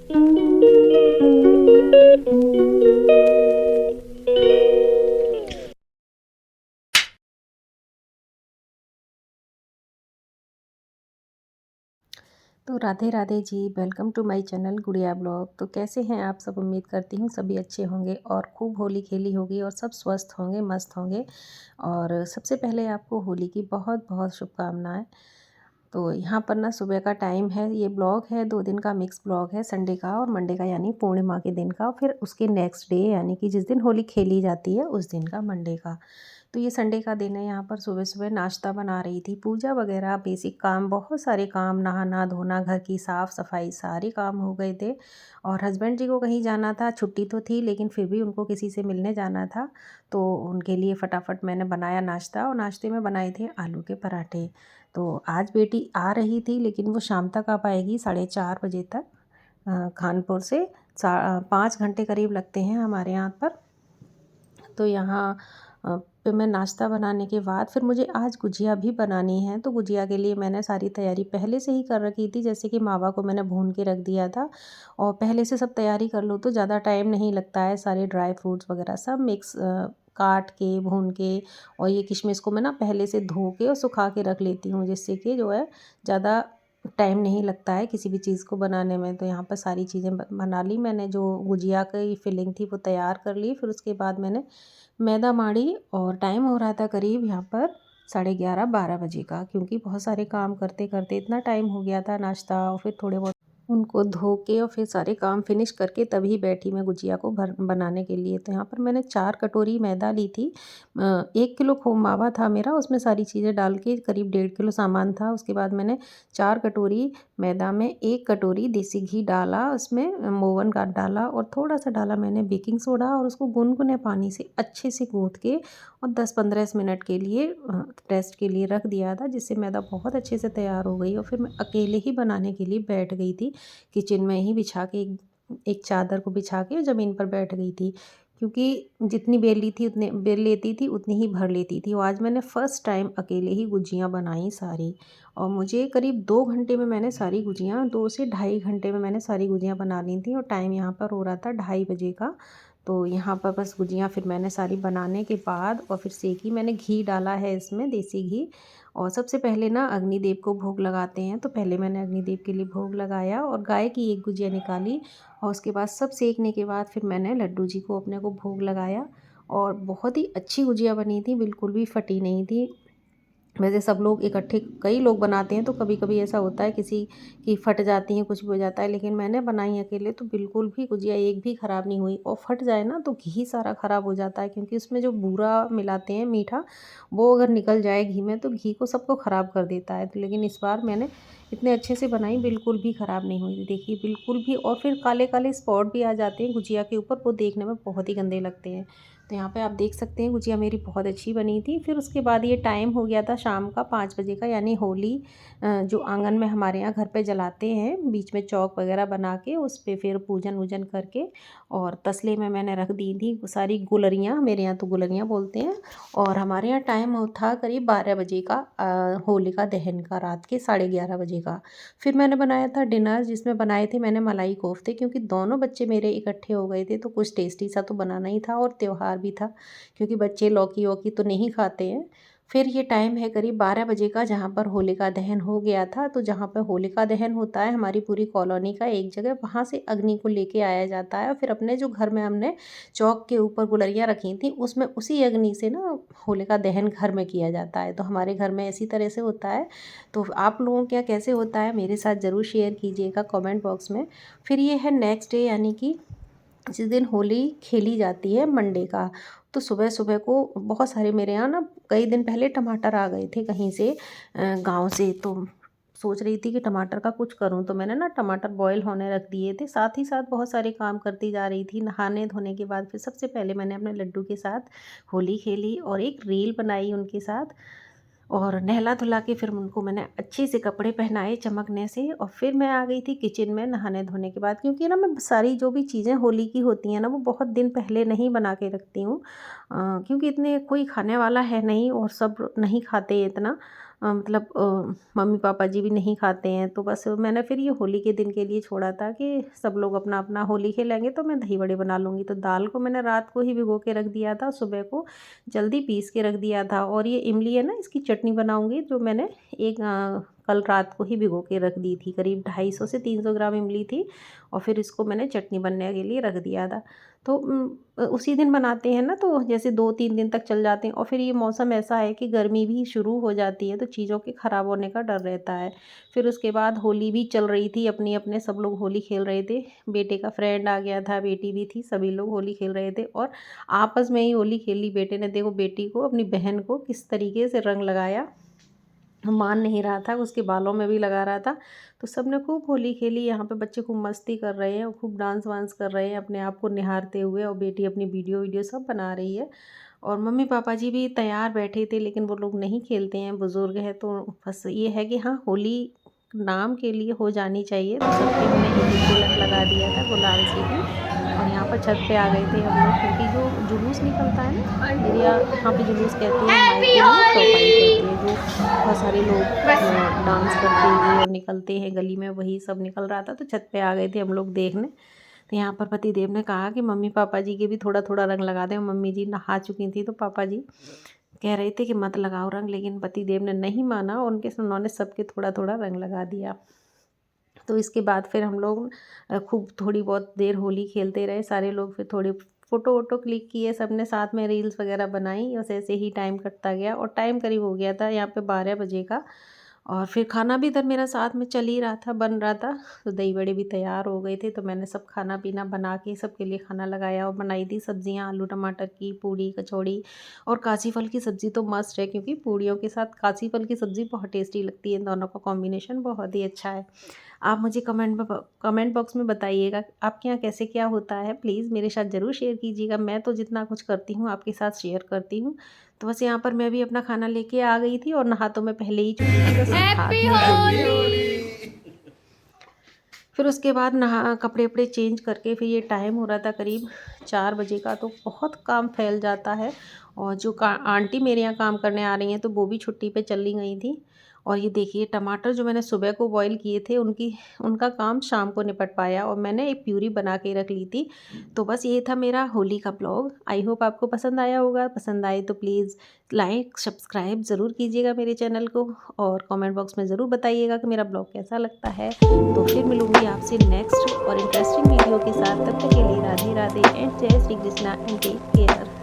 तो Radhe Radhe ji, welcome to my channel गुड़िया blog. तो कैसे हैं आप सब? उम्मीद करती हूँ सभी अच्छे होंगे और खूब होली खेली होगी और सब स्वस्थ होंगे, मस्त होंगे। और सबसे पहले आपको होली की बहुत बहुत शुभकामनाएं। तो यहाँ पर ना सुबह का टाइम है, ये ब्लॉग है 2 दिन का मिक्स ब्लॉग है, संडे का और मंडे का यानी पूर्णिमा के दिन का, फिर उसके नेक्स्ट डे यानी कि जिस दिन होली खेली जाती है उस दिन का, मंडे का। तो ये संडे का दिन है। यहाँ पर सुबह सुबह नाश्ता बना रही थी, पूजा वगैरह बेसिक काम, बहुत सारे काम, नहाना धोना, घर की साफ़ सफाई, सारे काम हो गए थे। और हस्बैंड जी को कहीं जाना था, छुट्टी तो थी लेकिन फिर भी उनको किसी से मिलने जाना था। तो उनके लिए फटाफट मैंने बनाया नाश्ता, और नाश्ते में बनाए थे आलू के पराठे। तो आज बेटी आ रही थी लेकिन वो शाम तक आ पाएगी, 4:30 बजे तक। कानपुर से 5 घंटे करीब लगते हैं हमारे यहाँ पर। तो यहाँ फिर मैं नाश्ता बनाने के बाद फिर मुझे आज गुजिया भी बनानी है। तो गुजिया के लिए मैंने सारी तैयारी पहले से ही कर रखी थी, जैसे कि मावा को मैंने भून के रख दिया था। और पहले से सब तैयारी कर लो तो ज़्यादा टाइम नहीं लगता है। सारे ड्राई फ्रूट्स वगैरह सब मिक्स काट के भून के, और ये किशमिश को मैं ना पहले से धो के और सुखा के रख लेती हूँ, जिससे कि जो है ज़्यादा टाइम नहीं लगता है किसी भी चीज़ को बनाने में। तो यहाँ पर सारी चीज़ें बना ली मैंने, जो गुजिया की फिलिंग थी वो तैयार कर ली। फिर उसके बाद मैंने मैदा माड़ी, और टाइम हो रहा था करीब यहाँ पर 11:30-12 बजे का, क्योंकि बहुत सारे काम करते करते इतना टाइम हो गया था। नाश्ता और फिर थोड़े बहुत उनको धो के और फिर सारे काम फिनिश करके तभी बैठी मैं गुजिया को भर बनाने के लिए। तो यहाँ पर मैंने 4 कटोरी मैदा ली थी। 1 किलो खो मावा था मेरा, उसमें सारी चीज़ें डाल के करीब 1.5 किलो सामान था। उसके बाद मैंने 4 कटोरी मैदा में 1 कटोरी देसी घी डाला, उसमें मोवन का डाला, और थोड़ा सा डाला मैंने बेकिंग सोडा, और उसको गुनगुने पानी से अच्छे से गूँथ के और 10-15 मिनट के लिए रेस्ट के लिए रख दिया था, जिससे मैदा बहुत अच्छे से तैयार हो गई। और फिर मैं अकेले ही बनाने के लिए बैठ गई थी, किचन में ही बिछा के एक चादर को बिछा के ज़मीन पर बैठ गई थी, क्योंकि जितनी बेली थी उतने बेल लेती थी उतनी ही भर लेती थी। और आज मैंने फ़र्स्ट टाइम अकेले ही गुजियाँ बनाई सारी, और मुझे करीब 2 घंटे में मैंने सारी गुजियाँ, 2 से ढाई घंटे में मैंने सारी गुजियाँ बना ली थी। और टाइम यहाँ पर हो रहा था 2:30 बजे का। तो यहाँ पर बस गुजियाँ फिर मैंने सारी बनाने के बाद और फिर सेकी। मैंने घी डाला है इसमें, देसी घी। और सबसे पहले ना अग्निदेव को भोग लगाते हैं, तो पहले मैंने अग्निदेव के लिए भोग लगाया और गाय की एक गुजिया निकाली। और उसके बाद सब सेकने के बाद फिर मैंने लड्डू जी को अपने को भोग लगाया। और बहुत ही अच्छी गुजिया बनी थी, बिल्कुल भी फटी नहीं थी। वैसे सब लोग इकट्ठे कई लोग बनाते हैं तो कभी कभी ऐसा होता है किसी की फट जाती हैं, कुछ भी हो जाता है, लेकिन मैंने बनाई अकेले तो बिल्कुल भी गुजिया एक भी ख़राब नहीं हुई। और फट जाए ना तो घी सारा ख़राब हो जाता है, क्योंकि उसमें जो बूरा मिलाते हैं मीठा, वो अगर निकल जाए घी में तो घी को सबको ख़राब कर देता है। तो लेकिन इस बार मैंने इतने अच्छे से बनाई, बिल्कुल भी ख़राब नहीं हुई, देखिए बिल्कुल भी। और फिर काले काले स्पॉट भी आ जाते हैं गुजिया के ऊपर, वो देखने में बहुत ही गंदे लगते हैं। तो यहाँ पे आप देख सकते हैं गुजिया मेरी बहुत अच्छी बनी थी। फिर उसके बाद ये टाइम हो गया था शाम का 5 बजे का, यानी होली जो आंगन में हमारे यहाँ घर पे जलाते हैं, बीच में चौक वगैरह बना के उस पे फिर पूजन वूजन करके, और तसले में मैंने रख दी थी सारी गुलरियाँ, मेरे यहाँ तो गुलरियाँ बोलते हैं। और हमारे यहाँ टाइम था करीब 12 बजे का, होलिका दहन का, रात के 11:30 बजे का। फिर मैंने बनाया था डिनर, जिसमें बनाए थे मैंने मलाई कोफ्ते, क्योंकि दोनों बच्चे मेरे इकट्ठे हो गए थे तो कुछ टेस्टी सा तो बनाना ही था, और त्यौहार भी था, क्योंकि बच्चे लौकी वौकी तो नहीं खाते हैं। फिर ये टाइम है करीब 12 बजे का, जहाँ पर होलिका दहन हो गया था। तो जहाँ पर होलिका दहन होता है हमारी पूरी कॉलोनी का एक जगह, वहाँ से अग्नि को लेके आया जाता है, और फिर अपने जो घर में हमने चौक के ऊपर गुलरियाँ रखी थी उसमें उसी अग्नि से ना होलिका दहन घर में किया जाता है। तो हमारे घर में इसी तरह से होता है। तो आप लोगों के यहाँ कैसे होता है मेरे साथ ज़रूर शेयर कीजिएगा कमेंट बॉक्स में। फिर ये है नेक्स्ट डे, यानी कि जिस दिन होली खेली जाती है, मंडे का। तो सुबह सुबह को बहुत सारे मेरे यहाँ ना कई दिन पहले टमाटर आ गए थे कहीं से, गांव से। तो सोच रही थी कि टमाटर का कुछ करूं, तो मैंने ना टमाटर बॉईल होने रख दिए थे, साथ ही साथ बहुत सारे काम करती जा रही थी। नहाने धोने के बाद फिर सबसे पहले मैंने अपने लड्डू के साथ होली खेली और एक रील बनाई उनके साथ, और नहला धुला के फिर उनको मैंने अच्छे से कपड़े पहनाए चमकने से। और फिर मैं आ गई थी किचन में नहाने धोने के बाद, क्योंकि ना मैं सारी जो भी चीज़ें होली की होती हैं ना वो बहुत दिन पहले नहीं बना के रखती हूँ, क्योंकि इतने कोई खाने वाला है नहीं और सब नहीं खाते इतना। मतलब मम्मी पापा जी भी नहीं खाते हैं, तो बस मैंने फिर ये होली के दिन के लिए छोड़ा था कि सब लोग अपना अपना होली खेलेंगे, तो मैं दही बड़े बना लूँगी। तो दाल को मैंने रात को ही भिगो के रख दिया था, सुबह को जल्दी पीस के रख दिया था। और ये इमली है ना, इसकी चटनी बनाऊँगी, जो मैंने कल रात को ही भिगो के रख दी थी। करीब 250 से 300 ग्राम इमली थी और फिर इसको मैंने चटनी बनने के लिए रख दिया था। तो उसी दिन बनाते हैं ना, तो जैसे 2-3 दिन तक चल जाते हैं। और फिर ये मौसम ऐसा है कि गर्मी भी शुरू हो जाती है, तो चीज़ों के ख़राब होने का डर रहता है। फिर उसके बाद होली भी चल रही थी, अपने-अपने सब लोग होली खेल रहे थे। बेटे का फ्रेंड आ गया था, बेटी भी थी, सभी लोग होली खेल रहे थे और आपस में ही होली खेल ली। बेटे ने देखो बेटी को, अपनी बहन को किस तरीके से रंग लगाया, मान नहीं रहा था, उसके बालों में भी लगा रहा था। तो सब ने खूब होली खेली। यहाँ पे बच्चे खूब मस्ती कर रहे हैं और खूब डांस वांस कर रहे हैं अपने आप को निहारते हुए, और बेटी अपनी वीडियो सब बना रही है। और मम्मी पापा जी भी तैयार बैठे थे, लेकिन वो लोग नहीं खेलते हैं, बुज़ुर्ग हैं। तो बस ये है कि हाँ, होली नाम के लिए हो जानी चाहिए। तो सबके हमने एक-एक तिलक लगा दिया था गुलाल से ही। और यहाँ पर छत पे आ गए थे हम लोग, क्योंकि जो जुलूस निकलता है ना, मेरे यहाँ पे जुलूस कहते हैं, मायके में चौपाई कहते हैं, जो बहुत सारे लोग डांस करते हुए और निकलते हैं गली में, वही सब निकल रहा था। तो छत पे आ गए थे हम लोग देखने। तो यहाँ पर पति देव ने कहा कि मम्मी पापा जी के भी थोड़ा थोड़ा रंग लगा दें। मम्मी जी नहा चुकी थी, तो पापा जी कह रहे थे कि मत लगाओ रंग, लेकिन पति देव ने नहीं माना और उन्होंने सबके थोड़ा थोड़ा रंग लगा दिया। तो इसके बाद फिर हम लोग खूब थोड़ी बहुत देर होली खेलते रहे सारे लोग। फिर थोड़ी फ़ोटो वोटो क्लिक किए सबने साथ में, रील्स वगैरह बनाई। बस ऐसे ही टाइम कटता गया और टाइम करीब हो गया था यहाँ पे 12 बजे का। और फिर खाना भी इधर मेरा साथ में चल ही रहा था, बन रहा था। तो दही बड़े भी तैयार हो गए थे, तो मैंने सब खाना पीना बना के सबके लिए खाना लगाया और बनाई थी सब्जियां, आलू टमाटर की, पूड़ी कचौड़ी। और कासी फल की सब्ज़ी तो मस्ट है, क्योंकि पूड़ियों के साथ कासी फल की सब्ज़ी बहुत टेस्टी लगती है। इन दोनों का कॉम्बिनेशन बहुत ही अच्छा है। आप मुझे कमेंट बॉक्स में बताइएगा आपके यहाँ कैसे क्या होता है। प्लीज़ मेरे साथ ज़रूर शेयर कीजिएगा। मैं तो जितना कुछ करती हूँ आपके साथ शेयर करती हूँ। तो बस यहाँ पर मैं भी अपना खाना लेके आ गई थी और नहा तो मैं पहले ही चुकी थी, बस हाथ में होली। फिर उसके बाद नहा कपड़े वपड़े चेंज करके फिर ये टाइम हो रहा था करीब 4 बजे का। तो बहुत काम फैल जाता है। और जो आंटी मेरे यहाँ काम करने आ रही हैं, तो वो भी छुट्टी पे चली गई थी। और ये देखिए टमाटर जो मैंने सुबह को बॉईल किए थे, उनका काम शाम को निपट पाया और मैंने एक प्यूरी बना के रख ली थी। तो बस ये था मेरा होली का ब्लॉग। आई होप आपको पसंद आया होगा। पसंद आए तो प्लीज़ लाइक सब्सक्राइब ज़रूर कीजिएगा मेरे चैनल को, और कमेंट बॉक्स में ज़रूर बताइएगा कि मेरा ब्लॉग कैसा लगता है। तो फिर मिलूँगी आपसे नेक्स्ट और इंटरेस्टिंग वीडियो के साथ। तब तक के लिए Radhe Radhe and Jai Shri Krishna and take care.